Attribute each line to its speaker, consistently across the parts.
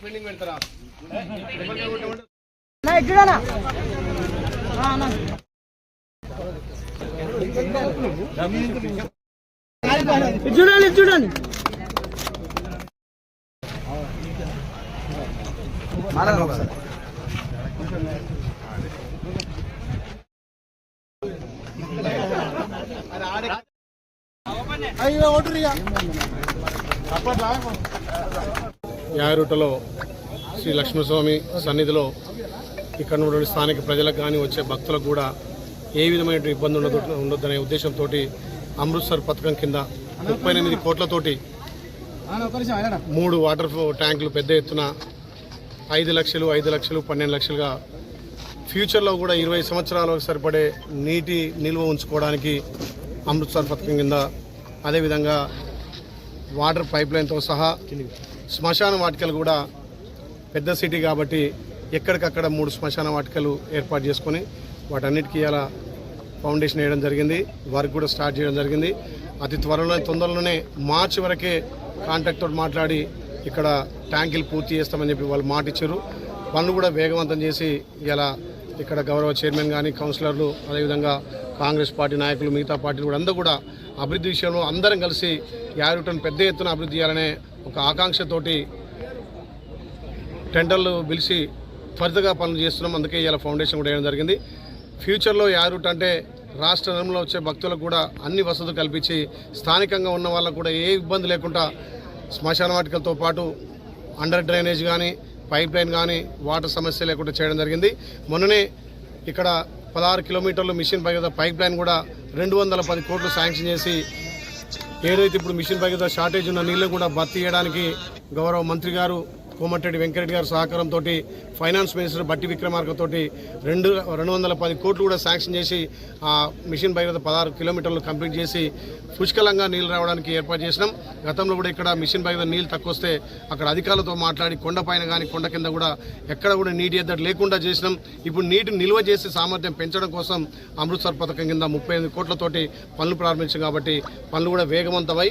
Speaker 1: Pending పెడతారా
Speaker 2: చూడండి చూడండి
Speaker 1: యారుటలో శ్రీ లక్ష్మీస్వామి సన్నిధిలో ఇక్కడ ఉన్న స్థానిక ప్రజలకు కానీ వచ్చే భక్తులకు కూడా ఏ విధమైన ఇబ్బంది ఉండొద్దనే ఉద్దేశంతో అమృత్సర్ పథకం కింద 38 కోట్లతోటి 3 వాటర్ ట్యాంకులు పెద్ద ఎత్తున 5 లక్షలు 12 లక్షలుగా ఫ్యూచర్లో కూడా 20 సంవత్సరాలకు సరిపడే నీటి నిల్వ ఉంచుకోవడానికి అమృత్సర్ పథకం కింద, అదేవిధంగా వాటర్ పైప్ లైన్తో సహా శ్మశాన వాటికలు కూడా పెద్ద సిటీ కాబట్టి ఎక్కడికక్కడ 3 శ్మశాన వాటికలు ఏర్పాటు చేసుకొని వాటన్నిటికీ ఇలా ఫౌండేషన్ వేయడం జరిగింది. వర్క్ కూడా స్టార్ట్ చేయడం జరిగింది. అతి తొందరలోనే మార్చి వరకే కాంట్రాక్ట్ తోటి మాట్లాడి ఇక్కడ ట్యాంకులు పూర్తి చేస్తామని చెప్పి వాళ్ళు మాట ఇచ్చారు. పనులు కూడా వేగవంతం చేసి ఇలా ఇక్కడ గౌరవ చైర్మన్ కానీ కౌన్సిలర్లు, అదేవిధంగా కాంగ్రెస్ పార్టీ నాయకులు, మిగతా పార్టీలు కూడా అందరూ కూడా అభివృద్ధి విషయంలో అందరం కలిసి యారుటను పెద్ద ఎత్తున అభివృద్ధి చేయాలనే ఒక ఆకాంక్షతోటి టెండర్లు పిలిచి త్వరితగా పనులు చేస్తున్నాం. అందుకే ఇలా ఫౌండేషన్ కూడా వేయడం జరిగింది. ఫ్యూచర్లో యారుట్ అంటే రాష్ట్ర నలుమూలలో వచ్చే భక్తులకు కూడా అన్ని వసతులు కల్పించి స్థానికంగా ఉన్న వాళ్ళకు కూడా ఏ ఇబ్బంది లేకుండా శ్మశాన వాటికలతో పాటు అండర్ డ్రైనేజ్ కానీ, పైప్ లైన్ కానీ, వాటర్ సమస్య లేకుండా చేయడం జరిగింది. మొన్ననే ఇక్కడ 16 కిలోమీటర్లు మిషన్ భగీరథ పైప్ లైన్ కూడా 210 కోట్లు శాంక్షన్ చేసి ఏదైతే ఇప్పుడు మిషన్ భగీరథ షార్టేజ్ ఉన్న నీళ్లను కూడా భర్తీ చేయడానికి గౌరవ మంత్రి గారు కోమటిరెడ్డి వెంకరెడ్డి గారి సహకారంతో ఫైనాన్స్ మినిస్టర్ బట్టి విక్రమార్కతో 210 కోట్లు కూడా శాంక్షన్ చేసి ఆ మిషన్ భగీరథ 16 కిలోమీటర్లు కంప్లీట్ చేసి పుష్కలంగా నీళ్లు రావడానికి ఏర్పాటు చేసినాం. గతంలో కూడా ఇక్కడ మిషన్ భగీరథ నీళ్లు తక్కువ వస్తే అక్కడ అధికారులతో మాట్లాడి కొండపైన కానీ కొండ కింద కూడా ఎక్కడ కూడా నీటి ఎద్దడి లేకుండా చేసినాం. ఇప్పుడు నీటిని నిల్వ చేసి సామర్థ్యం పెంచడం కోసం అమృత్సర్ పథకం కింద 38 కోట్లతోటి పనులు ప్రారంభించాం. కాబట్టి పనులు కూడా వేగవంతమై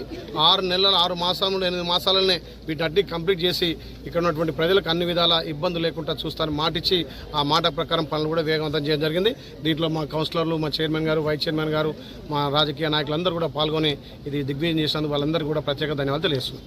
Speaker 1: 6 మాసాలు 8 మాసాలనే వీటన్ని కంప్లీట్ చేసి ఇక్కడ ఉన్నటువంటి ప్రజలకు అన్ని విధాల ఇబ్బందులు లేకుండా చూస్తారని మాటిచ్చి ఆ మాట ప్రకారం పనులు కూడా వేగవంతం చేయడం జరిగింది. దీంట్లో మా కౌన్సిలర్లు, మా చైర్మన్ గారు, వైస్ చైర్మన్ గారు, మా రాజకీయ నాయకులందరూ కూడా పాల్గొని ఇది దిగ్విజయం చేసినందుకు వాళ్ళందరికీ కూడా ప్రత్యేక ధన్యవాదాలు తెలియజేస్తున్నాం.